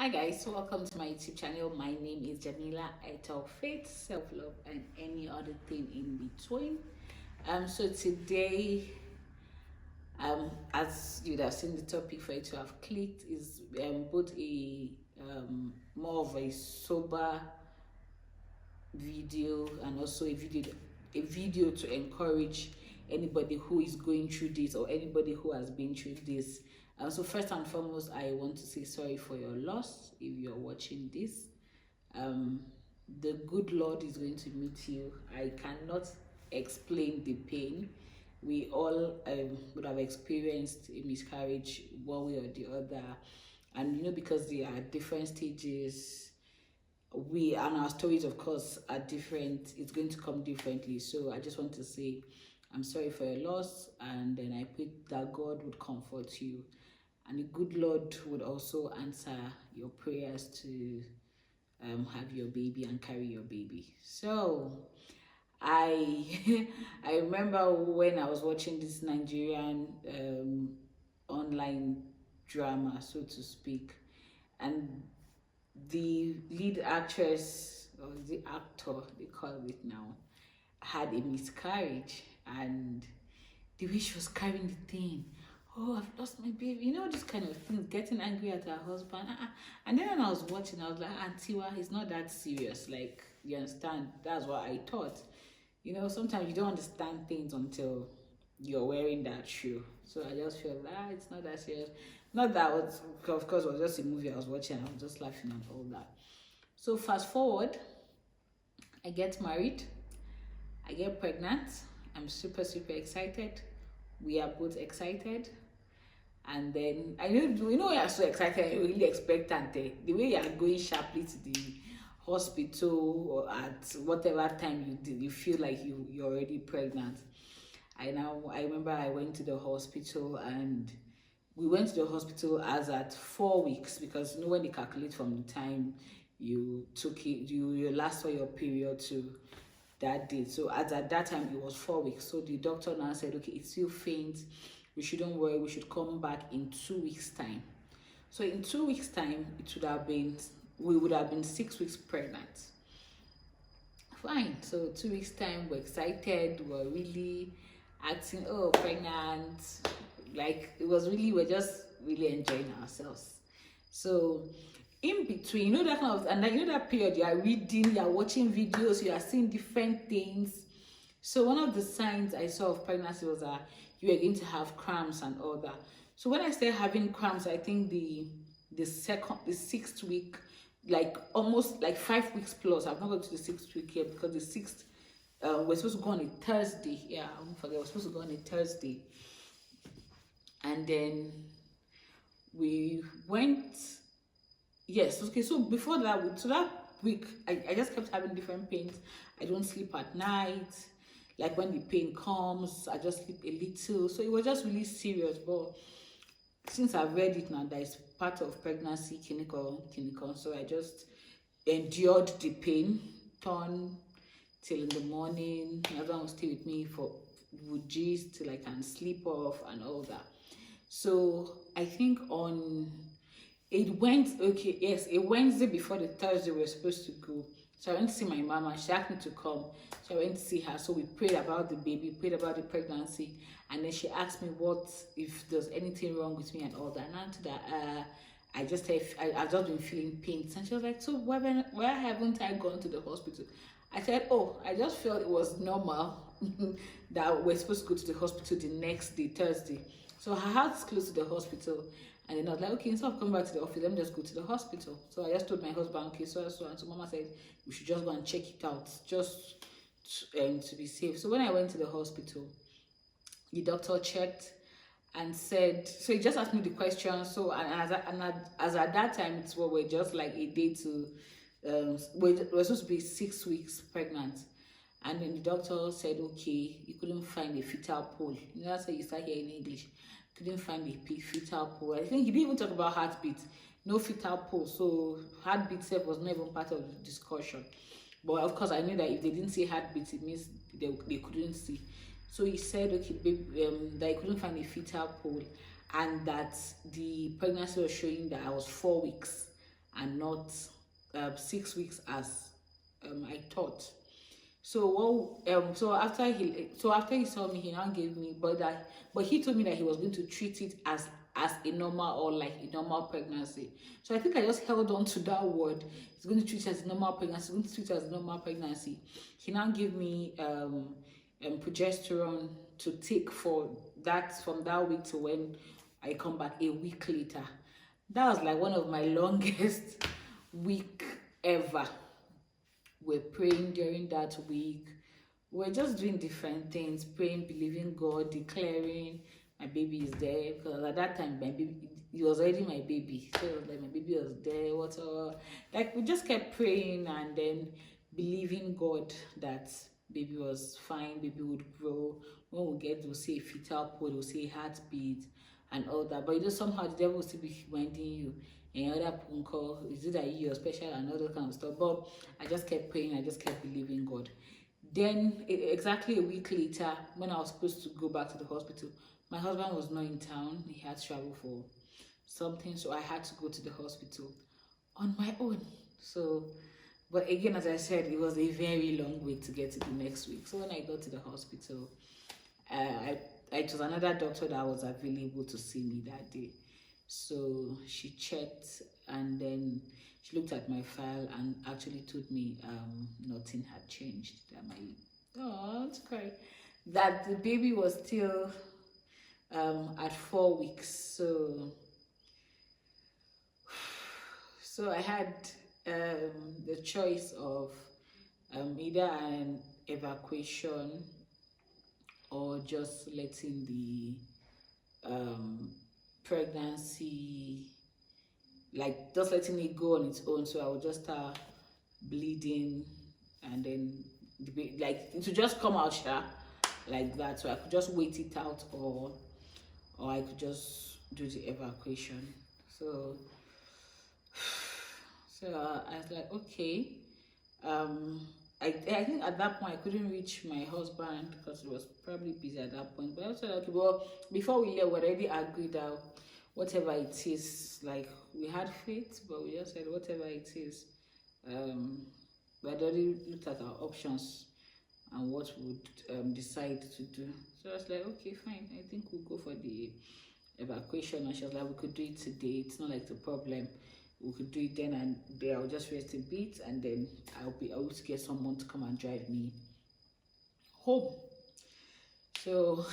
Hi guys, welcome to my YouTube channel. My name is Jamila. I talk faith, self-love, and any other thing in between. So today, as you'd have seen, the topic for it to have clicked is both a more of a sober video and also a video to encourage anybody who is going through this or anybody who has been through this. So first and foremost, I want to say sorry for your loss if you're watching this. um the good Lord is going to meet you. I cannot explain the pain. We all would have experienced a miscarriage one way or the other, and because there are different stages, we and our stories of course are different. It's going to come differently. So I just want to say I'm sorry for your loss, and then I pray that God would comfort you, and the good Lord would also answer your prayers to have your baby and carry your baby. So I I remember when I was watching this Nigerian online drama, so to speak, and the lead actress, or the actor they call it now, had a miscarriage, and the way she was carrying the thing, oh, I've lost my baby, this kind of thing, getting angry at her husband. And then when I was watching, I was like, Antiwa, it's not that serious. Like, you understand? That's what I thought. Sometimes you don't understand things until you're wearing that shoe. So I just feel it's not that serious. Not that was, of course, it was just a movie I was watching. I was just laughing and all that. So fast forward, I get married, I get pregnant. I'm super, super excited. We are both excited. And then I know, you are so excited, you're really expectant. The way you are going sharply to the hospital or at whatever time you feel like you're already pregnant. I remember I went to the hospital, and we went to the hospital as at 4 weeks, because when they calculate from the time you took it, you last saw your period to that date. So at that time it was 4 weeks. So the doctor now said, okay, it's still faint, we shouldn't worry, we should come back in 2 weeks time. So in 2 weeks time we would have been 6 weeks pregnant. Fine. So 2 weeks time, we're excited, we're really acting, oh, pregnant, like it was really, we're just really enjoying ourselves. So in between, that kind of, and then that period, you are reading, you are watching videos, you are seeing different things. So one of the signs I saw of pregnancy was that you were going to have cramps and all that. So when I started having cramps, I think the 6th week, like almost like 5 weeks plus. I've not got to the 6th week yet, because the 6th, we're supposed to go on a Thursday. Yeah, I won't forget, we're supposed to go on a Thursday. And then we went, yes, okay, so before that, so that week, I just kept having different pains. I don't sleep at night. Like when the pain comes, I just sleep a little. So it was just really serious. But since I've read it now, that is part of pregnancy, clinical. So I just endured the pain, turn till in the morning. Another one will stay with me for gist till I can sleep off and all that. So I think a Wednesday before the Thursday we were supposed to go. So I went to see my mama. She asked me to come. So I went to see her. So we prayed about the baby, prayed about the pregnancy, and then she asked me what if there's anything wrong with me and all that. And after that, I've just been feeling pains. And she was like, so why haven't I gone to the hospital? I said, oh, I just felt it was normal that we're supposed to go to the hospital the next day, Thursday. So her house is close to the hospital. And then I was like, okay, instead of coming back to the office, let me just go to the hospital. So I just told my husband, okay, so. And so mama said, we should just go and check it out, just to be safe. So when I went to the hospital, the doctor checked and said, so he just asked me the question. So, as at that time, we're just like a day to, we're supposed to be 6 weeks pregnant. And then the doctor said, okay, he couldn't find a fetal pole. That's how you start hearing English. Couldn't find a fetal pole. I think he didn't even talk about heartbeat. No fetal pole. So heartbeat itself was not even part of the discussion. But of course, I knew that if they didn't say heartbeat, it means they couldn't see. So he said, okay, that he couldn't find a fetal pole, and that the pregnancy was showing that I was 4 weeks. and not 6 weeks as I thought. So after he saw me, he now gave me, but he told me that he was going to treat it as a normal, or like a normal pregnancy. So I think I just held on to that word. He's going to treat it as a normal pregnancy. He's going to treat it as a normal pregnancy. He now gave me progesterone to take for that, from that week to when I come back a week later. That was like one of my longest week ever. We're praying during that week. We're just doing different things, praying, believing God, declaring my baby is there. Because at that time, my baby, it was already my baby. So it was like my baby was there, whatever. Like, we just kept praying and then believing God that baby was fine, baby would grow. When we get to say fetal pod, we'll say heartbeat and all that. But somehow the devil will still be reminding you, and other uncle, is it that you're special and all that kind of stuff. But I just kept praying, I just kept believing God. Then exactly a week later, when I was supposed to go back to the hospital, my husband was not in town. He had to travel for something, so I had to go to the hospital on my own. So, but again, as I said, it was a very long wait to get to the next week. So when I got to the hospital, it was another doctor that was available to see me that day. So she checked, and then she looked at my file and actually told me nothing had changed. That it's cry. That the baby was still at 4 weeks. So I had the choice of either an evacuation or just letting the pregnancy, like just letting it go on its own. So I would just start bleeding, and then like it would just come out like that. So I could just wait it out, or I could just do the evacuation. So I was like, okay. I think at that point I couldn't reach my husband because he was probably busy at that point. But I said, okay, well, before we left, we already agreed that whatever it is, like, we had faith, but we just said whatever it is. We had already looked at our options and what we would decide to do. So I was like, okay, fine. I think we'll go for the evacuation. And she was like, we could do it today. It's not like the problem. We could do it then and there. I'll just rest a bit, and then I'll be able to get someone to come and drive me home. So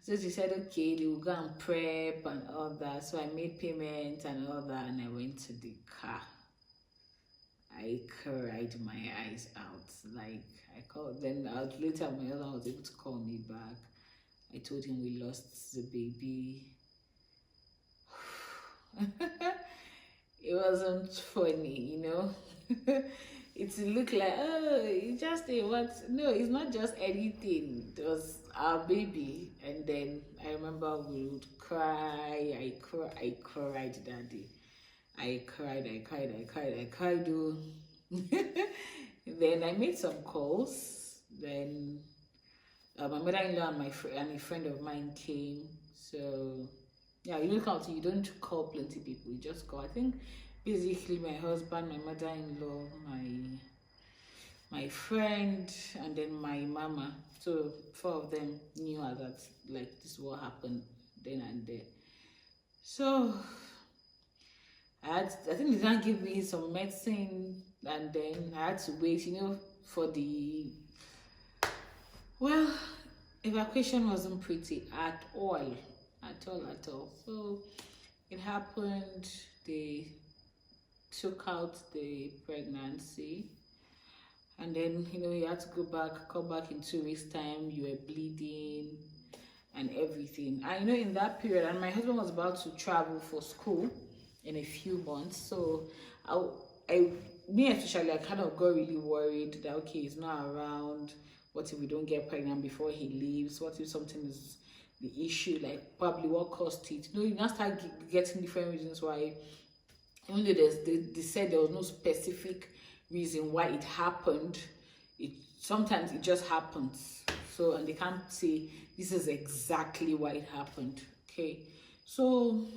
so she said, okay, they will go and prep and all that. So I made payments and all that, and I went to the car. I cried my eyes out. Like, I called, then later my husband was able to call me back. I told him we lost the baby. It wasn't funny, It looked like, oh, it's just what? No, it's not just anything. It was our baby. And then I remember we would cry. I cried that day. I cried. Oh. Then I made some calls. Then my mother-in-law and a friend of mine came. So yeah, you don't call plenty people, you just call. I think basically my husband, my mother-in-law, my friend, and then my mama. So 4 of them knew that, like, this is what happened then and there. So I think they didn't give me some medicine, and then I had to wait, for the, well, evacuation wasn't pretty at all. So it happened. They took out the pregnancy, and then you had to come back in 2 weeks time. You were bleeding and everything. I know in that period, and my husband was about to travel for school in a few months, so me especially, I kind of got really worried that, okay, he's not around. What if we don't get pregnant before he leaves? What if something is the issue, like probably what caused it? You now start getting different reasons why, even though they said there was no specific reason why it happened. Sometimes it just happens. So, and they can't say this is exactly why it happened. Okay, so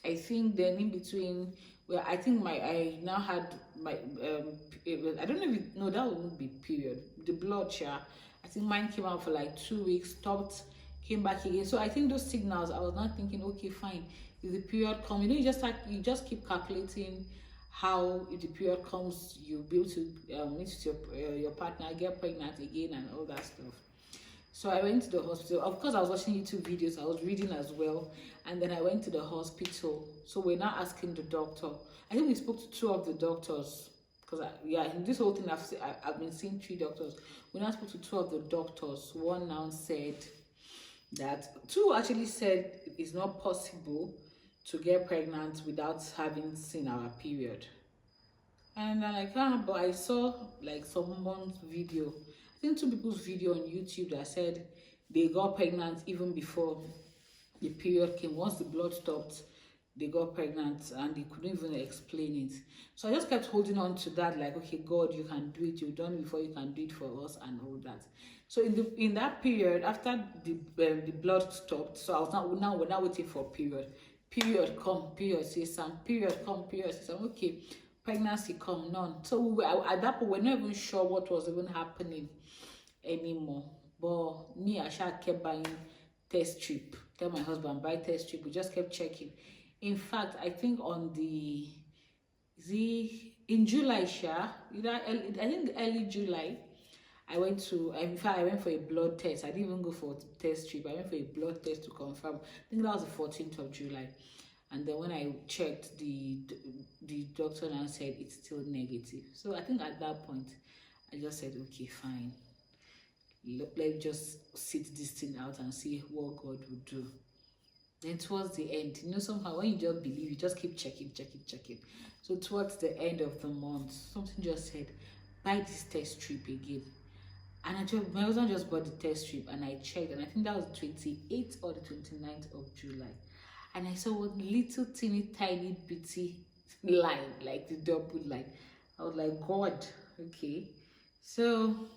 I think then in between, well, I think I now had my I don't know if no, that wouldn't be period. The blood share. I think mine came out for like 2 weeks, stopped, came back again. So I think those signals, I was not thinking, okay, fine. If the period comes, you just like you just keep calculating how if the period comes, you'll be able to meet with your partner, get pregnant again, and all that stuff. So I went to the hospital. Of course, I was watching YouTube videos. I was reading as well. And then I went to the hospital. So we're now asking the doctor. I think we spoke to two of the doctors. Because, in this whole thing, I've been seeing three doctors. We now spoke to two of the doctors. One now said that, two actually said it's not possible to get pregnant without having seen our period. And I'm like, but I saw like someone's video, I think two people's video on YouTube that said they got pregnant even before the period came. Once the blood stopped, they got pregnant and they couldn't even explain it. So I just kept holding on to that, like, okay, God, you can do it. You've done it before, you can do it for us and all that. So in that period, after the blood stopped, so I was we're now waiting for period. Period come, period say some, period come, period say some. Okay, pregnancy come, none. So at that point, we're not even sure what was even happening anymore. But me, I kept buying test strip. Tell my husband, buy test strip. We just kept checking. In fact, I think on in July, I think early July, I went to, in fact, I went for a blood test. I didn't even go for a test strip. I went for a blood test to confirm. I think that was the 14th of July. And then when I checked, the doctor now said it's still negative. So I think at that point, I just said, okay, fine. Let's just sit this thing out and see what God will do. Then towards the end, somehow when you just believe, you just keep checking. So towards the end of the month, something just said, buy this test strip again. And my husband just bought the test strip and I checked, and I think that was 28th or the 29th of July. And I saw one little teeny tiny bitty line, like the double line. I was like, God, okay. So,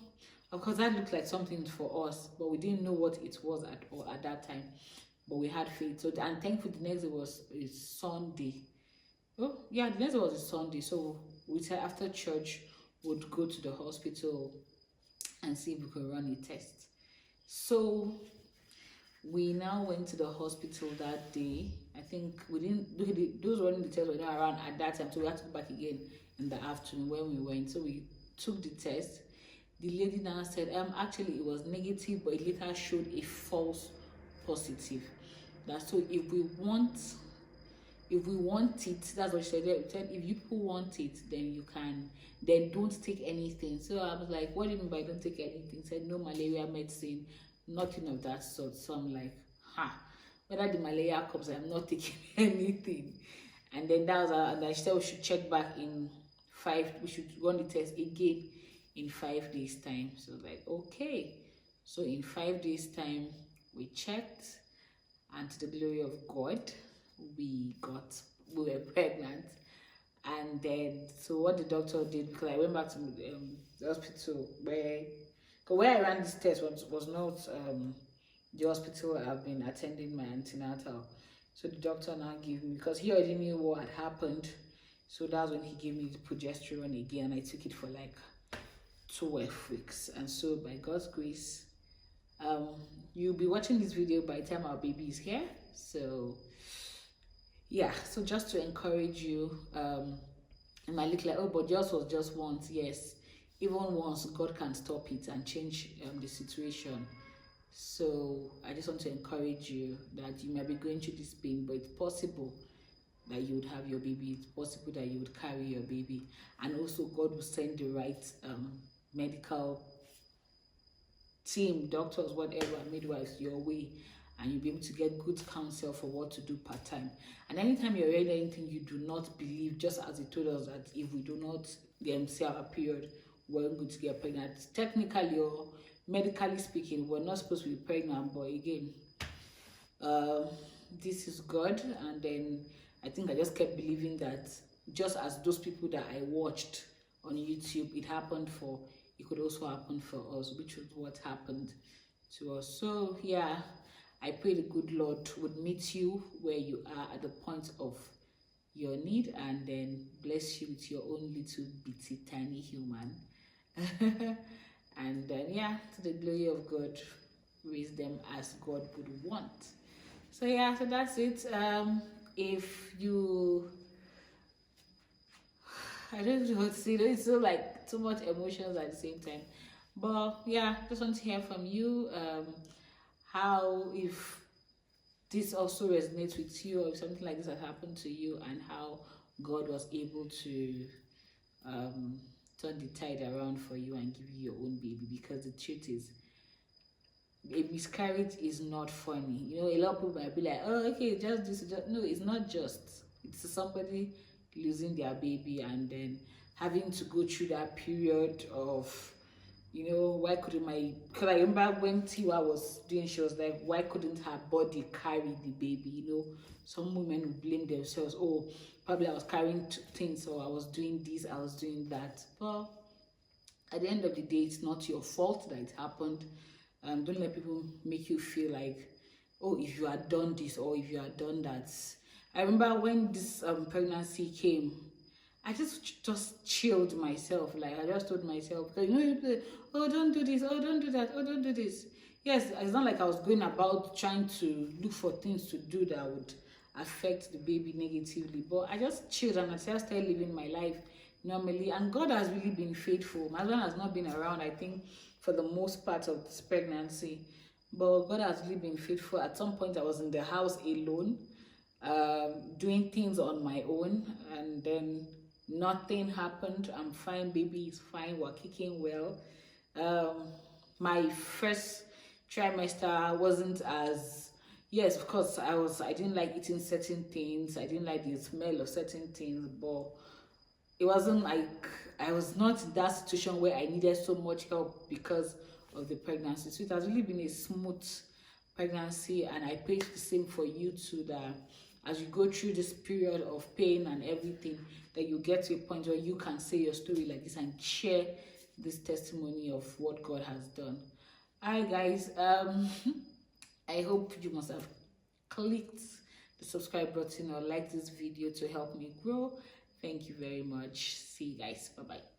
of course, that looked like something for us, but we didn't know what it was at that time. But we had faith. So, and thankfully, the next day was a Sunday. Oh, yeah, the next day was a Sunday. So, we said after church, we'd go to the hospital and see if we could run a test. So, we now went to the hospital that day. I think we didn't do those running the test were not around at that time, so we had to go back again in the afternoon when we went. So we took the test. The lady now said, actually it was negative, but it later showed a false positive. That's so if we want it, that's what she said. She said if you people want it, then you can, then don't take anything. So I was like, what do you mean by don't take anything? She said no malaria medicine, nothing of that sort. So I'm like, whether the malaria comes, I'm not taking anything. And then that was and she said we should check back in we should run the test again in 5 days time. So like, okay. So in 5 days time we checked, and to the glory of God, we were pregnant. And then so what the doctor did, because I went back to the hospital where I ran this test was not the hospital I've been attending my antenatal. So the doctor now gave me, because he already knew what had happened, so that's when he gave me the progesterone again. I took it for like 12 weeks. And so by God's grace, you'll be watching this video by the time our baby is here. So yeah, so just to encourage you, it might look like, oh, but yours was just once. Yes, even once, God can stop it and change the situation. So I just want to encourage you that you might be going through this pain, but it's possible that you would have your baby. It's possible that you would carry your baby, and also God will send the right medical team, doctors, whatever, midwives your way, and you'll be able to get good counsel for what to do part-time. And anytime you're reading anything you do not believe, just as he told us that if we do not see our period, we're going to get pregnant. Technically or medically speaking, we're not supposed to be pregnant, but again, this is God. And then I think I just kept believing that just as those people that I watched on YouTube, it happened for, it could also happen for us, which was what happened to us. So yeah, I pray the good Lord would meet you where you are at the point of your need, and then bless you with your own little bitty tiny human. And then, yeah, to the glory of God, raise them as God would want. So yeah, so that's it. If you, I don't know what to say. It's so like too much emotions at the same time. But yeah, just want to hear from you. How, if this also resonates with you, or if something like this has happened to you, and how God was able to um, turn the tide around for you and give you your own baby. Because the truth is, a miscarriage is not funny. You know, a lot of people might be like, oh, okay, just this. Just... No, it's not just. It's somebody losing their baby and then having to go through that period of, you know, why couldn't my, because I remember when Tiwa was doing, she was like, why couldn't her body carry the baby? You know, some women would blame themselves, oh, probably I was carrying things, or I was doing this, I was doing that. But at the end of the day, it's not your fault that it happened. Don't let people make you feel like, oh, if you had done this or if you had done that. I remember when this pregnancy came, I just chilled myself. Like, I just told myself, because you know, people say, oh, don't do this, oh, don't do that, oh, don't do this. Yes, it's not like I was going about trying to look for things to do that would affect the baby negatively, but I just chilled and I just started living my life normally. And God has really been faithful. My husband has not been around, I think, for the most part of this pregnancy, but God has really been faithful. At some point I was in the house alone, doing things on my own, and then nothing happened. I'm fine, baby is fine, we're kicking well. My first trimester wasn't as, yes, of course, I didn't like eating certain things, I didn't like the smell of certain things, but it wasn't like, I was not in that situation where I needed so much help because of the pregnancy. So it has really been a smooth pregnancy, and I pray the same for you too, that as you go through this period of pain and everything, that you get to a point where you can say your story like this and share this testimony of what God has done. Alright guys, I hope you must have clicked the subscribe button or like this video to help me grow. Thank you very much. See you guys. Bye bye.